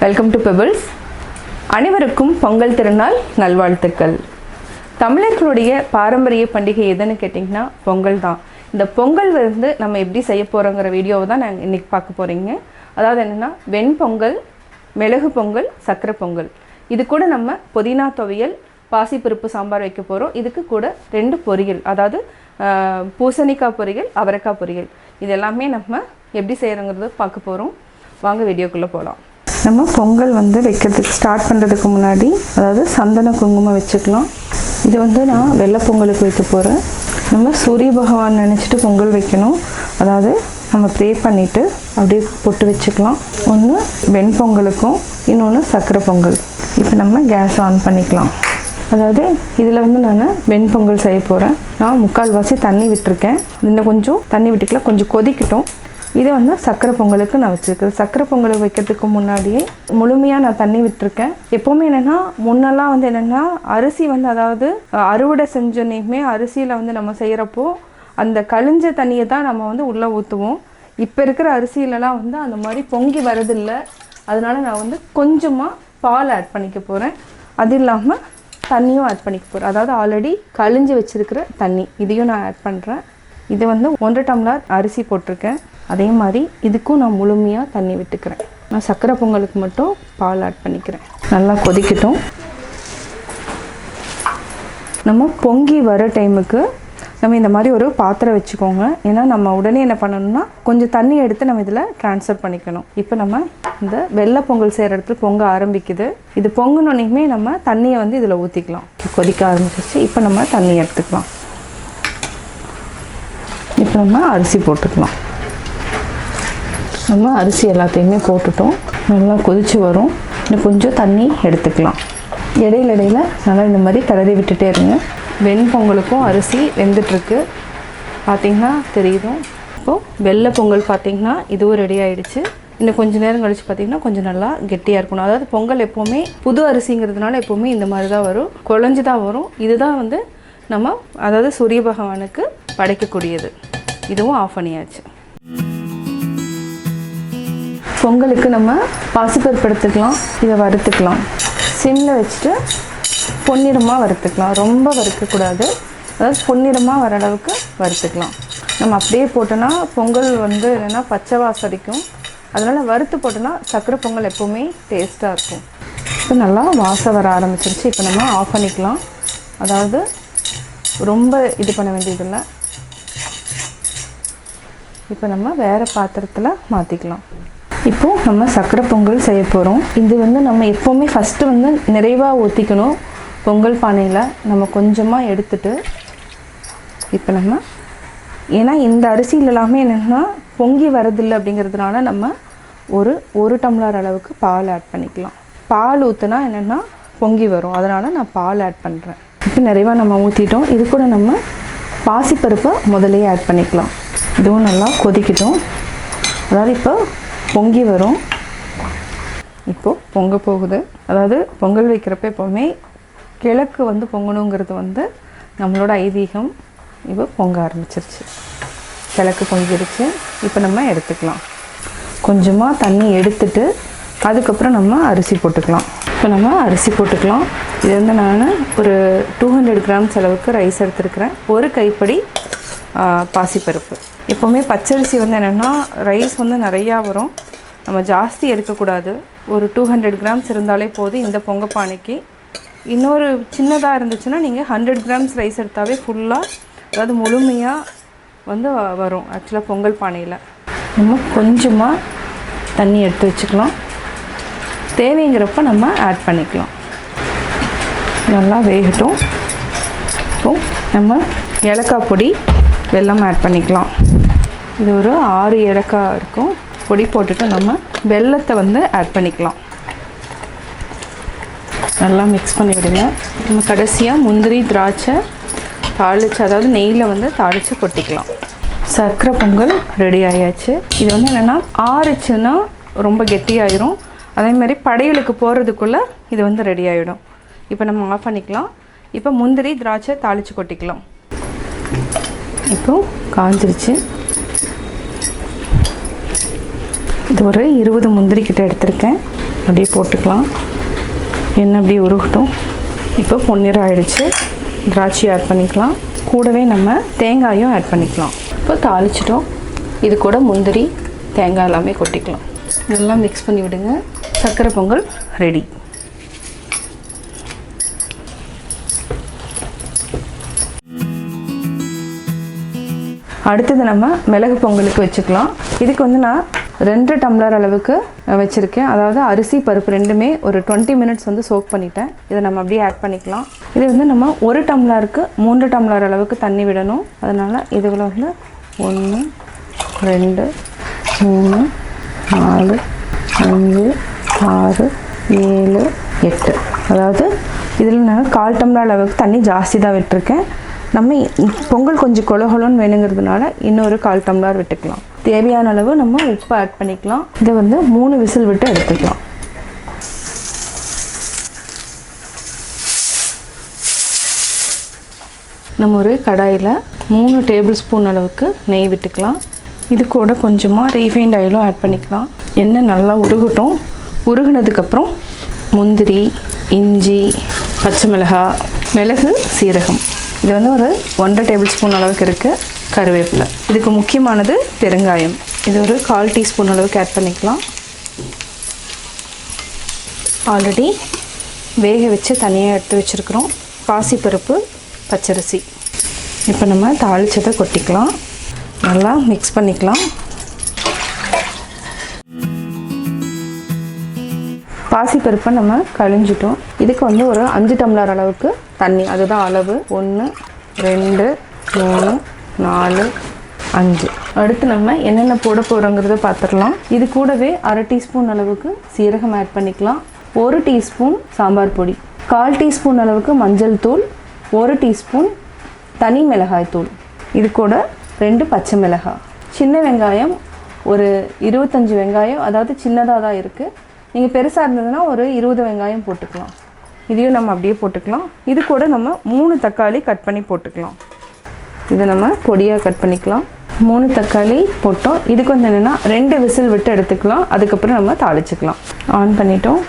Welcome to pebbles. அனைவருக்கும் பொங்கல் திருநாள் நல்வாழ்த்துக்கள். தமிழர்களுடைய பாரம்பரிய பண்டிகை எதுன்னு கேட்டிங்கன்னா பொங்கல் தான். இந்த பொங்கல் வந்து நம்ம எப்படி செய்ய போகிறோங்கிற வீடியோவை தான் நான் இன்றைக்கி பார்க்க போகிறீங்க. அதாவது என்னென்னா வெண் பொங்கல், மிளகு பொங்கல், சக்கரை பொங்கல். இது கூட நம்ம புதினா துவையல், பாசி பருப்பு சாம்பார் வைக்க போகிறோம். இதுக்கு கூட 2 பொரியல், அதாவது பூசணிக்காய் பொரியல், அவரைக்காய் பொரியல். இது எல்லாமே நம்ம எப்படி செய்கிறோங்கிறது பார்க்க போகிறோம். வாங்க வீடியோக்குள்ளே போகலாம். நம்ம பொங்கல் வந்து வைக்கிறதுக்கு ஸ்டார்ட் பண்ணுறதுக்கு முன்னாடி அதாவது சந்தன குங்குமம் வச்சுக்கலாம். இது வந்து நான் வெள்ளை பொங்கலுக்கு வைக்க போகிறேன். நம்ம சூரிய பகவான் நினச்சிட்டு பொங்கல் வைக்கணும். அதாவது நம்ம ப்ரே பண்ணிவிட்டு அப்படியே பொட்டு வச்சுக்கலாம். ஒன்று வெண் பொங்கலுக்கும், இன்னொன்று சக்கரை பொங்கல். இப்போ நம்ம கேஸ் ஆன் பண்ணிக்கலாம். அதாவது இதில் வந்து நான் வெண் பொங்கல் செய்ய போகிறேன். நான் 3/4 வாசி தண்ணி விட்டுருக்கேன். இன்னும் கொஞ்சம் தண்ணி விட்டுக்கலாம், கொஞ்சம் கொதிக்கட்டும். இது வந்து சக்கரை பொங்கலுக்கு நான் வச்சுருக்கேன். சக்கரை பொங்கலுக்கு வைக்கிறதுக்கு முன்னாடியே முழுமையாக நான் தண்ணி விட்டுருக்கேன். எப்போவுமே என்னென்னா முன்னெல்லாம் வந்து என்னென்னா அரிசி வந்து அதாவது அறுவடை செஞ்சோன்னே அரிசியில் வந்து நம்ம செய்கிறப்போ அந்த கழிஞ்ச தண்ணியை தான் நம்ம வந்து உள்ளே ஊற்றுவோம். இப்போ இருக்கிற அரிசியிலலாம் வந்து அந்த மாதிரி பொங்கி வரதில்லை. அதனால நான் வந்து கொஞ்சமாக பால் ஆட் பண்ணிக்க போகிறேன். அது இல்லாமல் தண்ணியும் ஆட் பண்ணிக்க போகிறேன். அதாவது ஆல்ரெடி கழிஞ்சு வச்சுருக்கிற தண்ணி இதையும் நான் ஆட் பண்ணுறேன். இது வந்து 1 டம்ளர் அரிசி போட்டிருக்கேன். அதே மாதிரி இதுக்கும் நான் முழுமையாக தண்ணி விட்டுக்கிறேன். நான் சக்கரை பொங்கலுக்கு மட்டும் பால் ஆட் பண்ணிக்கிறேன். நல்லா கொதிக்கட்டும். நம்ம பொங்கி வர டைமுக்கு நம்ம இந்த மாதிரி ஒரு பாத்திரம் வச்சுக்கோங்க. ஏன்னா நம்ம உடனே என்ன பண்ணணும்னா கொஞ்சம் தண்ணி எடுத்து நம்ம இதில் ட்ரான்ஸ்ஃபர் பண்ணிக்கணும். இப்போ நம்ம இந்த வெள்ளை பொங்கல் செய்கிற இடத்துல பொங்க ஆரம்பிக்குது. இது பொங்கினோடனே நம்ம தண்ணியை வந்து இதில் ஊற்றிக்கலாம். கொதிக்க ஆரம்பிச்சிச்சு. இப்போ நம்ம தண்ணி எடுத்துக்கலாம். இப்போ நம்ம அரிசி போட்டுக்கலாம். நம்ம அரிசி எல்லாத்தையுமே போட்டுட்டோம். நல்லா கொதித்து வரும். இன்னும் கொஞ்சம் தண்ணி எடுத்துக்கலாம். இடையில நல்லா இந்த மாதிரி கிளறி விட்டுட்டே இருங்க. வெண் பொங்கலுக்கும் அரிசி வெந்துட்டுருக்கு, பார்த்திங்கன்னா தெரியுதும். இப்போது வெள்ளை பொங்கல் பார்த்திங்கன்னா இதுவும் ரெடி ஆகிடுச்சு. இன்னும் கொஞ்சம் நேரம் கழித்து பார்த்திங்கன்னா கொஞ்சம் நல்லா கெட்டியாக இருக்கணும். அதாவது பொங்கல் எப்போவுமே புது அரிசிங்கிறதுனால எப்போவுமே இந்த மாதிரி தான் வரும், குழஞ்சி தான் வரும். இதுதான் வந்து நம்ம அதாவது சூரிய பகவானுக்கு படைக்கக்கூடியது. இதுவும் ஆஃப் பண்ணியாச்சு. பொங்கலுக்கு நம்ம பாசிப்பருப்பு எடுத்துக்கலாம். இதை வறுத்துக்கலாம். சிம்மில் வச்சுட்டு பொன்னிறமாக வறுத்துக்கலாம். ரொம்ப வறுக்கக்கூடாது. அதாவது பொன்னிறமாக வர அளவுக்கு வறுத்துக்கலாம். நம்ம அப்படியே போட்டோன்னா பொங்கல் வந்து என்னென்னா பச்சை வாசம் அடிக்கும். அதனால் வறுத்து போட்டோன்னா சக்கரை பொங்கல் எப்போவுமே டேஸ்ட்டாக இருக்கும். இப்போ நல்லா வாசம் வர ஆரம்பிச்சிருச்சு. இப்போ நம்ம ஆஃப் பண்ணிக்கலாம். அதாவது ரொம்ப இது பண்ண வேண்டியதில்லை. இப்போ நம்ம வேறு பாத்திரத்தில் மாற்றிக்கலாம். இப்போது நம்ம சக்கரை பொங்கல் செய்ய போகிறோம். இது வந்து நம்ம எப்போவுமே ஃபஸ்ட்டு வந்து நிறைவாக ஊற்றிக்கணும். பொங்கல் பானையில் நம்ம கொஞ்சமாக எடுத்துட்டு இப்போ நம்ம ஏன்னா இந்த அரிசியில் எல்லாமே என்னென்னா பொங்கி வரதில்லை அப்படிங்கிறதுனால நம்ம ஒரு டம்ளர் அளவுக்கு பால் ஆட் பண்ணிக்கலாம். பால் ஊற்றினா என்னென்னா பொங்கி வரும். அதனால் நான் பால் ஆட் பண்ணுறேன். இப்போ நிறைவாக நம்ம ஊற்றிட்டோம். இது கூட நம்ம பாசிப்பருப்பை முதலையே ஆட் பண்ணிக்கலாம். இதுவும் நல்லா கொதிக்கட்டும். அதாவது இப்போ பொங்கி வரும். இப்போது பொங்க போகுது. அதாவது பொங்கல் வைக்கிறப்ப எப்போவுமே கிழக்கு வந்து பொங்கணுங்கிறது வந்து நம்மளோட ஐதீகம். இப்போ பொங்க ஆரம்பிச்சிருச்சு. கிழக்கு பொங்கிடுச்சு. இப்போ நம்ம எடுத்துக்கலாம். கொஞ்சமாக தண்ணி எடுத்துட்டு அதுக்கப்புறம் நம்ம அரிசி போட்டுக்கலாம். இப்போ நம்ம அரிசி போட்டுக்கலாம். இது வந்து நான் ஒரு 200 கிராம்ஸ் அளவுக்கு ரைஸ் எடுத்துருக்கிறேன். ஒரு கைப்படி பாசிப்பருப்பு. எப்போவுமே பச்சரிசி வந்து என்னென்னா ரைஸ் வந்து நிறையா வரும். நம்ம ஜாஸ்தி எடுக்கக்கூடாது. ஒரு 200 கிராம்ஸ் இருந்தாலே போதும் இந்த பொங்க பானைக்கு. இன்னொரு சின்னதாக இருந்துச்சுன்னா நீங்கள் 100 கிராம்ஸ் ரைஸ் எடுத்தாவே ஃபுல்லாக அதாவது முழுமையாக வந்து வரும். ஆக்சுவலாக பொங்கல் பானையில் நம்ம கொஞ்சமாக தண்ணி எடுத்து வச்சுக்கலாம். தேவைங்கிறப்ப நம்ம ஆட் பண்ணிக்கலாம். நல்லா வேகட்டும். இப்போது நம்ம ஏலக்காய் பொடி, வெல்லம் ஆட் பண்ணிக்கலாம். இது ஒரு 6 ஏலக்காய் இருக்கும். பொடி போட்டுட்டு நம்ம வெல்லத்தை வந்து ஆட் பண்ணிக்கலாம். நல்லா மிக்ஸ் பண்ணி விடுங்க. நம்ம கடைசியாக முந்திரி, திராட்சை தாளித்து அதாவது நெய்யில் வந்து தாளித்து கொட்டிக்கலாம். சர்க்கரை பொங்கல் ரெடி ஆயாச்சு. இது வந்து என்னென்னா ஆறுச்சுன்னா ரொம்ப கெட்டியாயிரும். அதேமாதிரி படையலுக்கு போகிறதுக்குள்ளே இது வந்து ரெடி ஆகிடும். இப்போ நம்ம ஆஃப் பண்ணிக்கலாம். இப்போ முந்திரி, திராட்சை தாளித்து கொட்டிக்கலாம். இப்போது காஞ்சிருச்சு. இது ஒரு 20 முந்திரி கிட்ட எடுத்திருக்கேன். அப்படியே போட்டுக்கலாம். எண்ணெய் அப்படியே உருகட்டும். இப்போ பொன்னிறம் ஆயிடுச்சு. திராட்சை ஆட் பண்ணிக்கலாம். கூடவே நம்ம தேங்காயும் ஆட் பண்ணிக்கலாம். இப்போ தாளிச்சிட்டோம். இது கூட முந்திரி தேங்காய் எல்லாமே கொட்டிக்கலாம். நல்லா மிக்ஸ் பண்ணி விடுங்க. சக்கரை பொங்கல் ரெடி. அடுத்தது நம்ம மிளகு பொங்கலுக்கு வச்சுக்கலாம். இதுக்கு வந்து நான் 2 டம்ளர் அளவுக்கு வச்சுருக்கேன். அதாவது அரிசி பருப்பு ரெண்டுமே ஒரு 20 மினிட்ஸ் வந்து சோக் பண்ணிட்டேன். இதை நம்ம அப்படியே ஆட் பண்ணிக்கலாம். இது வந்து நம்ம 1 டம்ளருக்கு 3 டம்ளர் அளவுக்கு தண்ணி விடணும். அதனால் இதுவில் வந்து 1 2 3 4 5 6 7 8, அதாவது இதில் நான் 1/4 டம்ளர் அளவுக்கு தண்ணி ஜாஸ்தி தான் விட்டுருக்கேன். நம்ம பொங்கல் கொஞ்சம் கொலகொலன்னு வேணுங்கிறதுனால இன்னொரு 1/4 டம்ளர் விட்டுக்கலாம். தேவையான அளவு நம்ம உப்பு ஆட் பண்ணிக்கலாம். இதை வந்து 3 விசில் விட்டு எடுத்துக்கலாம். நம்ம ஒரு கடாயில் 3 டேபிள் ஸ்பூன் அளவுக்கு நெய் விட்டுக்கலாம். இது கூட கொஞ்சமாக ரீஃபைண்ட் ஆயிலும் ஆட் பண்ணிக்கலாம். எண்ணெய் நல்லா உருகட்டும். உருகுனதுக்கப்புறம் முந்திரி, இஞ்சி, பச்சை மிளகாய், மிளகு, சீரகம், இது வந்து ஒரு 1.5 டேபிள் ஸ்பூன் அளவுக்கு இருக்குது. கருவேப்பிலை, இதுக்கு முக்கியமானது பெருங்காயம், இது ஒரு 1/4 டீஸ்பூன் அளவுக்கு ஆட் பண்ணிக்கலாம். ஆல்ரெடி வேக வச்சு தனியாக எடுத்து வச்சுருக்கிறோம் பாசிப்பருப்பு, பச்சரிசி. இப்போ நம்ம தாளிச்சதை கொட்டிக்கலாம். நல்லா மிக்ஸ் பண்ணிக்கலாம். பாசிப்பருப்பை நம்ம கழிஞ்சிட்டோம். இதுக்கு வந்து ஒரு 5 டம்ளர் அளவுக்கு தண்ணி, அதுதான் அளவு. 1 2 3 4 5. அடுத்து நம்ம என்னென்ன போட போகிறோங்கிறத பார்த்துடலாம். இது கூடவே 1/2 டீஸ்பூன் அளவுக்கு சீரகம் ஆட் பண்ணிக்கலாம். 1 டீஸ்பூன் சாம்பார் பொடி, 1/4 டீஸ்பூன் அளவுக்கு மஞ்சள் தூள், 1 டீஸ்பூன் தனி மிளகாய் தூள், இது கூட 2 பச்சை மிளகாய், சின்ன வெங்காயம் ஒரு 25 வெங்காயம், அதாவது சின்னதாக தான் இருக்குது. நீங்கள் பெருசாக இருந்ததுன்னா ஒரு 20 வெங்காயம் போட்டுக்கலாம். இதையும் நம்ம அப்படியே போட்டுக்கலாம். இது கூட நம்ம 3 தக்காளி கட் பண்ணி போட்டுக்கலாம். இதை நம்ம பொடியாக கட் பண்ணிக்கலாம். 3 தக்காளி போட்டோம். இதுக்கு வந்து என்னென்னா 2 விசில் விட்டு எடுத்துக்கலாம். அதுக்கப்புறம் நம்ம தாளிச்சுக்கலாம். ஆன் பண்ணிட்டோம்.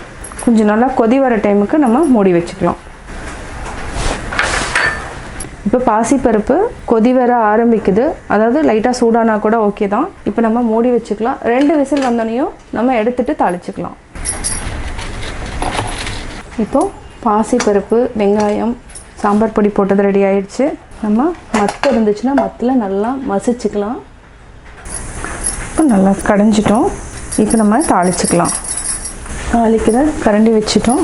கொஞ்சம் நல்லா கொதி வர டைமுக்கு நம்ம மூடி வச்சுக்கலாம். இப்போ பாசிப்பருப்பு கொதி வர ஆரம்பிக்குது, அதாவது லைட்டாக சூடானா கூட ஓகே தான். இப்போ நம்ம மூடி வச்சுக்கலாம். 2 விசில் வந்தோடனையும் நம்ம எடுத்துகிட்டு தாளிச்சுக்கலாம். இப்போது பாசிப்பருப்பு, வெங்காயம், சாம்பார் பொடி போட்டது ரெடி ஆயிடுச்சு. நம்ம மத்து இருந்துச்சுன்னா மத்தில் நல்லா மசிச்சுக்கலாம். இப்போ நல்லா கடைஞ்சிட்டோம். இப்போ நம்ம தாளிச்சுக்கலாம். தாளிக்கிற கரண்டி வச்சுட்டோம்.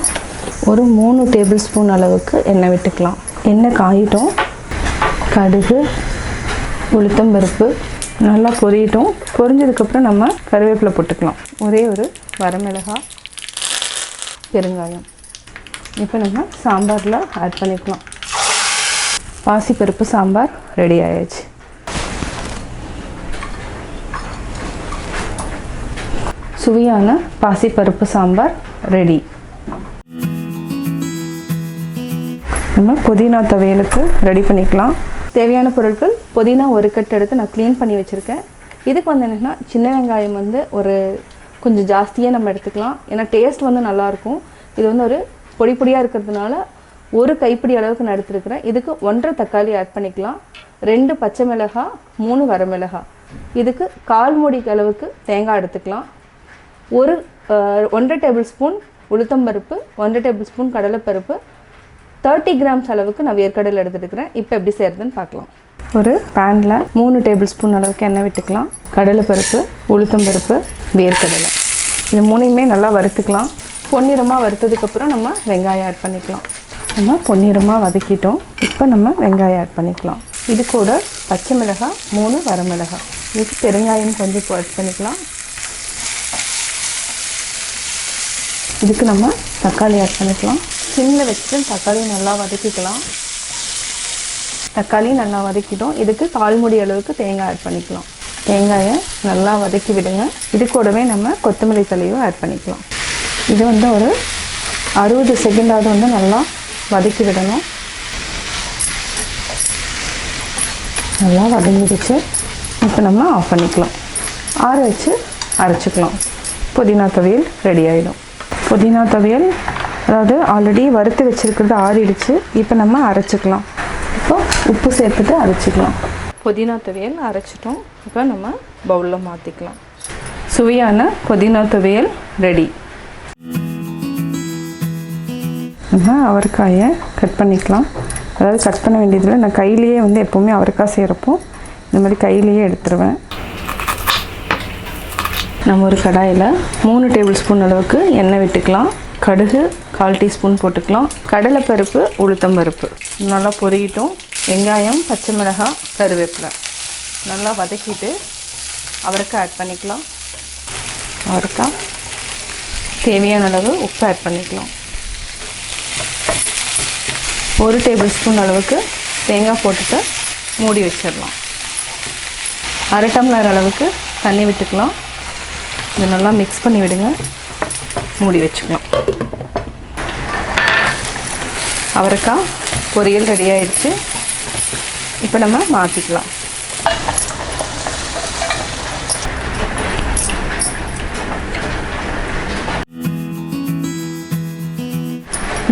ஒரு 3 டேபிள் ஸ்பூன் அளவுக்கு எண்ணெய் விட்டுக்கலாம். எண்ணெய் காயிட்டோம். கடுகு, உளுத்தம் பருப்பு நல்லா பொரியட்டும். பொரிஞ்சதுக்கப்புறம் நம்ம கருவேப்பிலை போட்டுக்கலாம். ஒரே ஒரு வரமிளகாய், பெருங்காயம். இப்போ நம்ம சாம்பாரில் ஆட் பண்ணிக்கலாம். பாசிப்பருப்பு சாம்பார் ரெடி ஆயிடுச்சு. சுவையான பாசிப்பருப்பு சாம்பார் ரெடி. நம்ம புதினா துவையலுக்கு ரெடி பண்ணிக்கலாம். தேவையான பொருட்கள்: புதினா 1 கட்டு எடுத்து நான் க்ளீன் பண்ணி வச்சுருக்கேன். இதுக்கு வந்து என்னென்னா சின்ன வெங்காயம் வந்து ஒரு கொஞ்சம் ஜாஸ்தியாக நம்ம எடுத்துக்கலாம். ஏன்னா டேஸ்ட் வந்து நல்லாயிருக்கும். இது வந்து ஒரு பொடி பொடியாக இருக்கிறதுனால 1 கைப்பிடி அளவுக்கு நான் எடுத்துருக்கிறேன். இதுக்கு 1.5 தக்காளி ஆட் பண்ணிக்கலாம். 2 பச்சை மிளகாய், 3 வரமிளகாய். இதுக்கு 1/4 மூடி அளவுக்கு தேங்காய் எடுத்துக்கலாம். 1.5 டேபிள் ஸ்பூன் உளுத்தம்பருப்பு, 1.5 டேபிள் ஸ்பூன் கடலைப்பருப்பு, 30 கிராம்ஸ் அளவுக்கு நான் வேர்க்கடலை எடுத்துட்டுருக்கிறேன். இப்போ எப்படி செய்கிறதுன்னு பார்க்கலாம். ஒரு பேனில் 3 டேபிள் ஸ்பூன் அளவுக்கு எண்ணெய் விட்டுக்கலாம். கடலைப்பருப்பு, உளுத்தம்பருப்பு, வேர்க்கடலை, இது 3யுமே நல்லா வறுத்துக்கலாம். பொன்னிறமாக வறுத்ததுக்கப்புறம் நம்ம வெங்காயம் ஆட் பண்ணிக்கலாம். நம்ம பொன்னிறமாக வதக்கிட்டோம். இப்போ நம்ம வெங்காயம் ஆட் பண்ணிக்கலாம். இது கூட பச்சை மிளகாய், 3 வரமிளகாய், இதுக்கு பெருங்காயம் கொஞ்சம் ஆட் பண்ணிக்கலாம். இதுக்கு நம்ம தக்காளி ஆட் பண்ணிக்கலாம். சிம்மில் வச்சுட்டு தக்காளி நல்லா வதக்கிக்கலாம். தக்காளி நல்லா வதக்கிட்டோம். இதுக்கு 1/4 மூடி அளவுக்கு தேங்காய் ஆட் பண்ணிக்கலாம். தேங்காயை நல்லா வதக்கி விடுங்க. இது கூடவே நம்ம கொத்தமல்லி தழையும் ஆட் பண்ணிக்கலாம். இது வந்து ஒரு 60 செகண்டாவது வந்து நல்லா வதக்கி விடணும். நல்லா வதங்கிடுச்சு. இப்போ நம்ம ஆஃப் பண்ணிக்கலாம். ஆற வச்சு அரைச்சிக்கலாம். புதினா துவையல் ரெடி ஆகிடும். புதினா துவையல் அதாவது ஆல்ரெடி வறுத்து வச்சுருக்கிறது ஆறிடுச்சு. இப்போ நம்ம அரைச்சிக்கலாம். இப்போ உப்பு சேர்த்துட்டு அரைச்சிக்கலாம். புதினா துவையல் அரைச்சிட்டோம். இப்போ நம்ம பவுலில் மாற்றிக்கலாம். சுவையான புதினா துவையல் ரெடி. அவரைக்காயை கட் பண்ணிக்கலாம். அதாவது கட் பண்ண வேண்டியதில்லை, நான் கையிலேயே எப்போவுமே அவரைக்காய் செய்கிறப்போ இந்த மாதிரி கையிலேயே எடுத்துருவேன். நம்ம ஒரு கடாயில் 3 டேபிள் ஸ்பூன் அளவுக்கு எண்ணெய் விட்டுக்கலாம். கடுகு 1/4 டீஸ்பூன் போட்டுக்கலாம். கடலைப்பருப்பு, உளுத்தம்பருப்பு நல்லா பொரியிட்டோம். வெங்காயம், பச்சை மிளகாய், கருவேப்பிலை நல்லா வதக்கிட்டு அவரைக்காய் ஆட் பண்ணிக்கலாம். அவரைக்காய் தேவையான அளவு உப்பு ஆட் பண்ணிக்கலாம். 1 டேபிள் ஸ்பூன் அளவுக்கு தேங்காய் போட்டுட்டு மூடி வச்சிடலாம். 1/2 டம்ளர் அளவுக்கு தண்ணி விட்டுக்கலாம். இதை நல்லா மிக்ஸ் பண்ணி விடுங்க. மூடி வச்சுக்கலாம். அவரைக்காய் பொரியல் ரெடி ஆயிடுச்சு. இப்போ நம்ம மாற்றிக்கலாம்.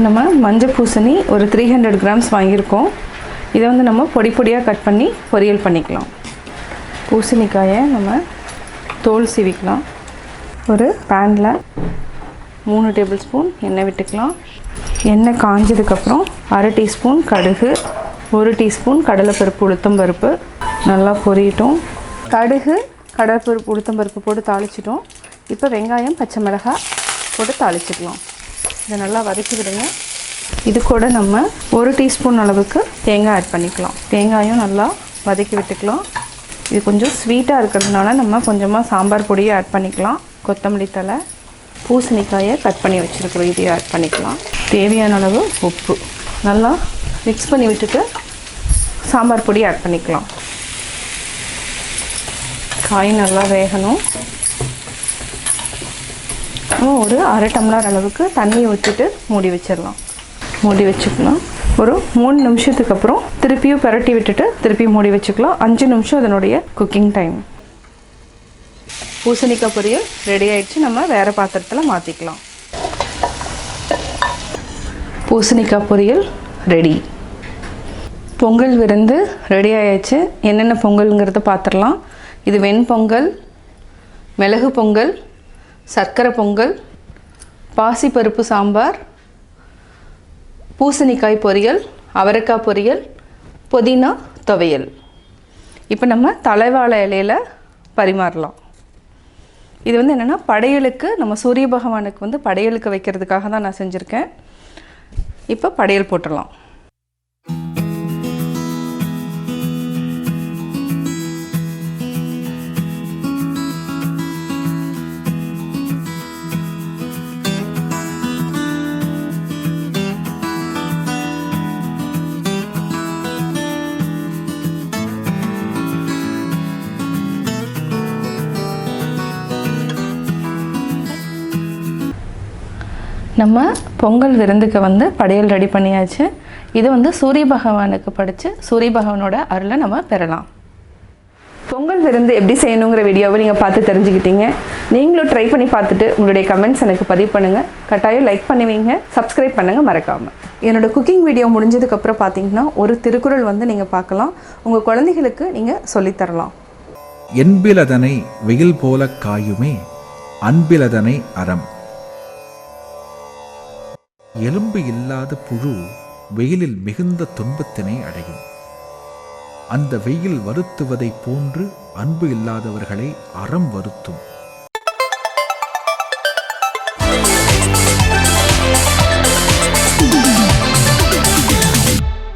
நம்ம மஞ்சள் பூசணி ஒரு 300 கிராம்ஸ் வாங்கியிருக்கோம். இதை நம்ம பொடி பொடியாக கட் பண்ணி பொரியல் பண்ணிக்கலாம். பூசணிக்காயை நம்ம தோல் சீவிக்கலாம். ஒரு பேனில் 3 டேபிள் ஸ்பூன் எண்ணெய் விட்டுக்கலாம். எண்ணெய் காஞ்சதுக்கப்புறம் 1/2 டீஸ்பூன் கடுகு, 1 டீஸ்பூன் கடலைப்பருப்பு, உளுத்தம்பருப்பு நல்லா பொரியட்டும். கடுகு, கடலைப்பருப்பு, உளுத்தம்பருப்பு போட்டு தாளிச்சிட்டோம். இப்போ வெங்காயம், பச்சை மிளகாய் போட்டு தாளிச்சிக்கலாம். இதை நல்லா வதக்கி விடுங்க. இது கூட நம்ம 1 டீஸ்பூன் அளவுக்கு தேங்காய் ஆட் பண்ணிக்கலாம். தேங்காயும் நல்லா வதக்கி விட்டுக்கலாம். இது கொஞ்சம் ஸ்வீட்டாக இருக்கிறதுனால நம்ம கொஞ்சமாக சாம்பார் பொடியை ஆட் பண்ணிக்கலாம். கொத்தமல்லி தழை, பூசணிக்காயை கட் பண்ணி வச்சுருக்கிறோம், இதையும் ஆட் பண்ணிக்கலாம். தேவையான அளவு உப்பு நல்லா மிக்ஸ் பண்ணி விட்டுட்டு சாம்பார் பொடி ஆட் பண்ணிக்கலாம். காய் நல்லா வேகணும். ஒரு 1/2 டம்ளர் அளவுக்கு தண்ணி ஊற்றிட்டு மூடி வச்சிடலாம். மூடி வச்சுக்கலாம். ஒரு 3 நிமிஷத்துக்கு அப்புறம் திருப்பியும் பரட்டி விட்டுட்டு திருப்பி மூடி வச்சுக்கலாம். 5 நிமிஷம் அதனுடைய குக்கிங் டைம். பூசணிக்காய் பொரியல் ரெடி ஆயிடுச்சு. நம்ம வேறு பாத்திரத்தில் மாற்றிக்கலாம். பூசணிக்காய் பொரியல் ரெடி. பொங்கல் விருந்து ரெடி ஆயிடுச்சு. என்னென்ன பொங்கல்ங்கிறத பார்த்துடலாம். இது வெண் பொங்கல், மிளகு பொங்கல், சர்க்கரை பொங்கல், பாசி பருப்பு சாம்பார், பூசணிக்காய் பொரியல், அவரைக்காய் பொரியல், புதினா துவையல். இப்போ நம்ம தலைவாழை இலையில் பரிமாறலாம். இது என்னென்னா படையலுக்கு, நம்ம சூரிய பகவானுக்கு படையலுக்கு வைக்கிறதுக்காக தான் நான் செஞ்சுருக்கேன். இப்போ படையல் போட்டுடலாம். நம்ம பொங்கல் விருந்துக்கு படையல் ரெடி பண்ணியாச்சு. இது சூரிய பகவானுக்கு படைச்சு சூரிய பகவானோட அருளை நம்ம பெறலாம். பொங்கல் விருந்து எப்படி செய்யணுங்கிற வீடியோவை நீங்கள் பார்த்து தெரிஞ்சுக்கிட்டீங்க. நீங்களும் ட்ரை பண்ணி பார்த்துட்டு உங்களுடைய கமெண்ட்ஸ் எனக்கு பதிவு பண்ணுங்கள். கட்டாயம் லைக் பண்ணுவீங்க, சப்ஸ்கிரைப் பண்ணுங்கள் மறக்காமல். என்னோடய குக்கிங் வீடியோ முடிஞ்சதுக்கப்புறம் பார்த்தீங்கன்னா ஒரு திருக்குறள் நீங்கள் பார்க்கலாம். உங்கள் குழந்தைகளுக்கு நீங்கள் சொல்லித்தரலாம். என்பிலதனை வெயில் போல காயுமே, அன்பிலதனை அறம். எலும்பு இல்லாத புழு வெயிலில் மிகுந்த துன்பத்தினை அடையும். அந்த வெயில் வருத்துவதை போன்று அன்பு இல்லாதவர்களை அறம் வருத்தும்.